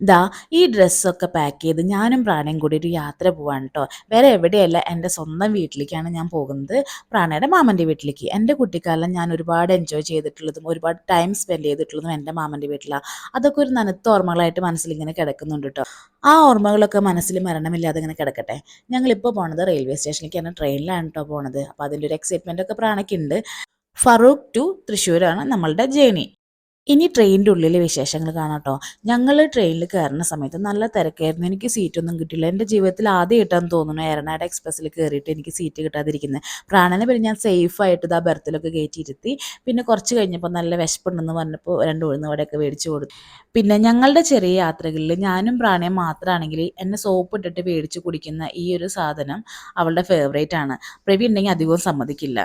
ദാ ഈ ഡ്രസ്സൊക്കെ പാക്ക് ചെയ്ത് ഞാനും പ്രാണയും കൂടി ഒരു യാത്ര പോവാണ് കേട്ടോ. വേറെ എവിടെയല്ല, എൻ്റെ സ്വന്തം വീട്ടിലേക്കാണ് ഞാൻ പോകുന്നത്. പ്രാണയുടെ മാമൻ്റെ വീട്ടിലേക്ക്. എൻ്റെ കുട്ടിക്കാലം ഞാൻ ഒരുപാട് എൻജോയ് ചെയ്തിട്ടുള്ളതും ഒരുപാട് ടൈം സ്പെൻഡ് ചെയ്തിട്ടുള്ളതും എൻ്റെ മാമൻ്റെ വീട്ടിലാണ്. അതൊക്കെ ഒരു നനുത്ത ഓർമ്മകളായിട്ട് മനസ്സിലിങ്ങനെ കിടക്കുന്നുണ്ട് കേട്ടോ. ആ ഓർമ്മകളൊക്കെ മനസ്സിൽ മരണമില്ലാതെ ഇങ്ങനെ കിടക്കട്ടെ. ഞങ്ങളിപ്പോൾ പോണത് റെയിൽവേ സ്റ്റേഷനിലേക്കാണ്, ട്രെയിനിലാണ് കേട്ടോ പോണത്. അപ്പോൾ അതിൻ്റെ ഒരു എക്സൈറ്റ്മെൻ്റ് ഒക്കെ പ്രാണയ്ക്കുണ്ട്. ഫറൂഖ് ടു തൃശ്ശൂരാണ് നമ്മളുടെ ജേണി. ഇനി ട്രെയിനിൻ്റെ ഉള്ളിലെ വിശേഷങ്ങൾ കാണാം കേട്ടോ. ഞങ്ങൾ ട്രെയിനിൽ കയറുന്ന സമയത്ത് നല്ല തിരക്കായിരുന്നു. എനിക്ക് സീറ്റൊന്നും കിട്ടില്ല. എൻ്റെ ജീവിതത്തിൽ ആദ്യമായിട്ടാണെന്ന് തോന്നുന്നു ഏറനാട് എക്സ്പ്രസ്സിൽ കയറിയിട്ട് എനിക്ക് സീറ്റ് കിട്ടാതിരിക്കുന്നത്. പ്രാണനെ പിന്നെ ഞാൻ സേഫായിട്ട് ഇതാ ബർത്തിലൊക്കെ കയറ്റിയിരുത്തി. പിന്നെ കുറച്ച് കഴിഞ്ഞപ്പോൾ നല്ല വിശപ്പുണ്ടെന്ന് പറഞ്ഞപ്പോൾ 2 ഉഴുന്ന് വടയൊക്കെ മേടിച്ച് കൊടുത്തു. പിന്നെ ഞങ്ങളുടെ ചെറിയ യാത്രകളിൽ ഞാനും പ്രാണയും മാത്രമാണെങ്കിൽ എന്നെ സോപ്പ് ഇട്ടിട്ട് മേടിച്ച് കുടിക്കുന്ന ഈ ഒരു സാധനം അവളുടെ ഫേവറേറ്റ് ആണ്. പ്രവി ഉണ്ടെങ്കിൽ അധികവും സമ്മതിക്കില്ല.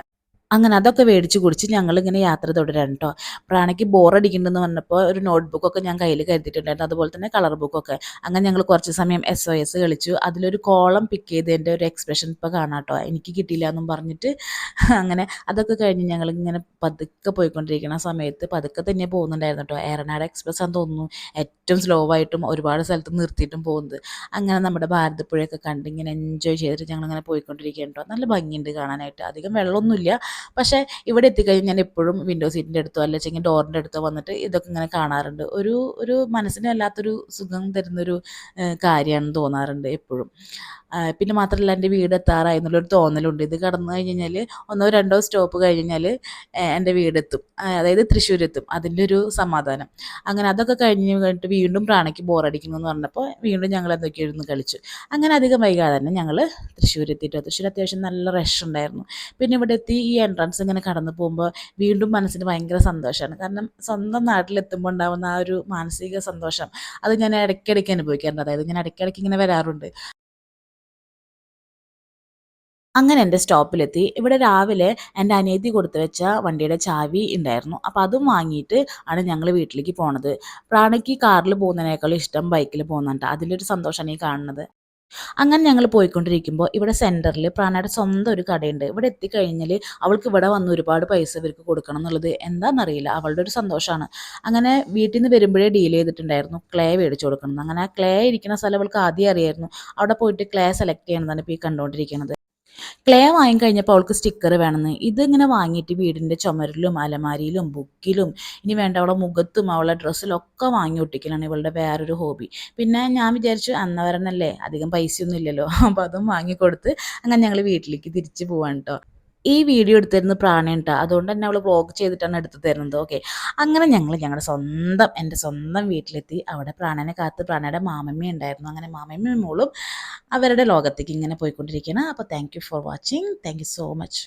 അങ്ങനെ അതൊക്കെ മേടിച്ച് കുടിച്ച് ഞങ്ങളിങ്ങനെ യാത്ര തുടരാണ് കേട്ടോ. പ്രാണയ്ക്ക് ബോറടിക്കുന്നുണ്ടെന്ന് പറഞ്ഞപ്പോൾ ഒരു നോട്ട് ബുക്കൊക്കെ ഞാൻ കയ്യിൽ കരുതിയിട്ടുണ്ടായിരുന്നു, അതുപോലെ തന്നെ കളർ ബുക്കൊക്കെ. അങ്ങനെ ഞങ്ങൾ കുറച്ച് സമയം SOS കളിച്ചു. അതിലൊരു കോളം പിക്ക് ചെയ്തതിൻ്റെ ഒരു എക്സ്പ്രഷൻ ഇപ്പോൾ കാണാം കേട്ടോ. എനിക്ക് കിട്ടിയില്ല എന്നും പറഞ്ഞിട്ട്. അങ്ങനെ അതൊക്കെ കഴിഞ്ഞ് ഞങ്ങളിങ്ങനെ പതുക്കെ പോയിക്കൊണ്ടിരിക്കുന്ന സമയത്ത് പതുക്കെ തന്നെ പോകുന്നുണ്ടായിരുന്നു കേട്ടോ. ഏറനാട് എക്സ്പ്രസ് ആണെന്ന് തോന്നുന്നു ഏറ്റവും സ്ലോ ആയിട്ടും ഒരുപാട് സ്ഥലത്ത് നിർത്തിയിട്ടും പോകുന്നത്. അങ്ങനെ നമ്മുടെ ഭാരതപ്പുഴയൊക്കെ കണ്ട് ഇങ്ങനെ എൻജോയ് ചെയ്തിട്ട് ഞങ്ങളിങ്ങനെ പോയിക്കൊണ്ടിരിക്കുകയാണ് കേട്ടോ. നല്ല ഭംഗിയുണ്ട് കാണാനായിട്ട്. അധികം വെള്ളമൊന്നുമില്ല. പക്ഷേ ഇവിടെ എത്തിക്കഴിഞ്ഞാൽ ഞാൻ എപ്പോഴും വിൻഡോ സീറ്റിൻ്റെ അടുത്തോ അല്ലെങ്കിൽ ഡോറിൻ്റെ അടുത്തോ വന്നിട്ട് ഇതൊക്കെ ഇങ്ങനെ കാണാറുണ്ട്. ഒരു ഒരു മനസ്സിന് വല്ലാത്തൊരു സുഖം തരുന്നൊരു കാര്യമാണെന്ന് തോന്നാറുണ്ട് എപ്പോഴും. പിന്നെ മാത്രമല്ല എൻ്റെ വീട് എത്താറായി എന്നുള്ളൊരു തോന്നലുണ്ട്. ഇത് കടന്നു കഴിഞ്ഞാൽ 1-2 സ്റ്റോപ്പ് കഴിഞ്ഞാൽ എൻ്റെ വീടെത്തും, അതായത് തൃശ്ശൂരെത്തും. അതിൻ്റെ ഒരു സമാധാനം. അങ്ങനെ അതൊക്കെ കഴിഞ്ഞിട്ട് വീണ്ടും പ്രാണയ്ക്ക് ബോറടിക്കുന്നു എന്ന് പറഞ്ഞപ്പോൾ വീണ്ടും ഞങ്ങൾ എന്തൊക്കെയോ ഇരുന്ന് കളിച്ചു. അങ്ങനെ അധികം വൈകാതെ തന്നെ ഞങ്ങൾ തൃശ്ശൂർ എത്തിയിട്ട്, തൃശ്ശൂർ അത്യാവശ്യം നല്ല റഷ് ഉണ്ടായിരുന്നു. പിന്നെ ഇവിടെ എത്തി ഈ എൻട്രൻസ് ഇങ്ങനെ കടന്നു പോകുമ്പോൾ വീണ്ടും മനസ്സിന് ഭയങ്കര സന്തോഷമാണ്. കാരണം സ്വന്തം നാട്ടിലെത്തുമ്പോൾ ഉണ്ടാകുന്ന ആ ഒരു മാനസിക സന്തോഷം അത് ഞാൻ ഇടയ്ക്കിടയ്ക്ക് അനുഭവിക്കാറുണ്ട്. അതായത് ഞാൻ ഇടയ്ക്കിടയ്ക്ക് ഇങ്ങനെ വരാറുണ്ട്. അങ്ങനെ എൻ്റെ സ്റ്റോപ്പിലെത്തി. ഇവിടെ രാവിലെ എൻ്റെ അനിയത്തി കൊടുത്തു വെച്ച വണ്ടിയുടെ ചാവി ഉണ്ടായിരുന്നു. അപ്പോൾ അതും വാങ്ങിയിട്ട് ആണ് ഞങ്ങൾ വീട്ടിലേക്ക് പോണത്. പ്രാണയ്ക്ക് കാറിൽ പോകുന്നതിനേക്കാളും ഇഷ്ടം ബൈക്കിൽ പോകുന്നുണ്ട്. അതിലൊരു സന്തോഷമാണ് ഈ കാണുന്നത്. അങ്ങനെ ഞങ്ങൾ പോയിക്കൊണ്ടിരിക്കുമ്പോൾ ഇവിടെ സെൻറ്ററിൽ പ്രാണയുടെ സ്വന്തം ഒരു കടയുണ്ട്. ഇവിടെ എത്തിക്കഴിഞ്ഞാൽ അവൾക്ക് ഇവിടെ വന്ന് ഒരുപാട് പൈസ ഇവർക്ക് കൊടുക്കണം എന്നുള്ളത് എന്താണെന്നറിയില്ല, അവളുടെ ഒരു സന്തോഷമാണ്. അങ്ങനെ വീട്ടിൽ നിന്ന് വരുമ്പോഴേ ഡീൽ ചെയ്തിട്ടുണ്ടായിരുന്നു ക്ലേ മേടിച്ച് കൊടുക്കണം. അങ്ങനെ ആ ക്ലേ ഇരിക്കുന്ന സ്ഥലം അവൾക്ക് ആദ്യം അറിയായിരുന്നു. അവിടെ പോയിട്ട് ക്ലേ സെലക്ട് ചെയ്യണമെന്നാണ് ഇപ്പോൾ ഈ കണ്ടുകൊണ്ടിരിക്കുന്നത്. ക്ലേ വാങ്ങിക്കഴിഞ്ഞപ്പോൾ അവൾക്ക് സ്റ്റിക്കർ വേണമെന്ന്. ഇതിങ്ങനെ വാങ്ങിയിട്ട് വീടിൻ്റെ ചുമരിലും അലമാരിയിലും ബുക്കിലും ഇനി വേണ്ട അവളെ മുഖത്തും അവളെ ഡ്രസ്സിലൊക്കെ വാങ്ങി ഒട്ടിക്കലാണ് ഇവളുടെ വേറൊരു ഹോബി. പിന്നെ ഞാൻ വിചാരിച്ചു അന്നവരനല്ലേ, അധികം പൈസയൊന്നും ഇല്ലല്ലോ, അപ്പോൾ അതും വാങ്ങിക്കൊടുത്ത് അങ്ങനെ ഞങ്ങൾ വീട്ടിലേക്ക് തിരിച്ച് പോവാണ് കേട്ടോ. ഈ വീഡിയോ എടുത്തിരുന്നത് പ്രാണയാണ് ട്ടോ. അതുകൊണ്ട് തന്നെ അവൾ വ്ളോഗ് ചെയ്തിട്ടാണ് എടുത്ത് തരുന്നത്. ഓക്കെ. അങ്ങനെ ഞങ്ങൾ ഞങ്ങളുടെ എൻ്റെ സ്വന്തം വീട്ടിലെത്തി. അവിടെ പ്രാണനെ കാത്ത് പ്രാണയുടെ മാമമ്മ ഉണ്ടായിരുന്നു. അങ്ങനെ മാമമ്മയും മോളും അവരുടെ ലോകത്തേക്ക് ഇങ്ങനെ പോയിക്കൊണ്ടിരിക്കുകയാണ്. അപ്പോൾ thank you for watching. Thank you so much.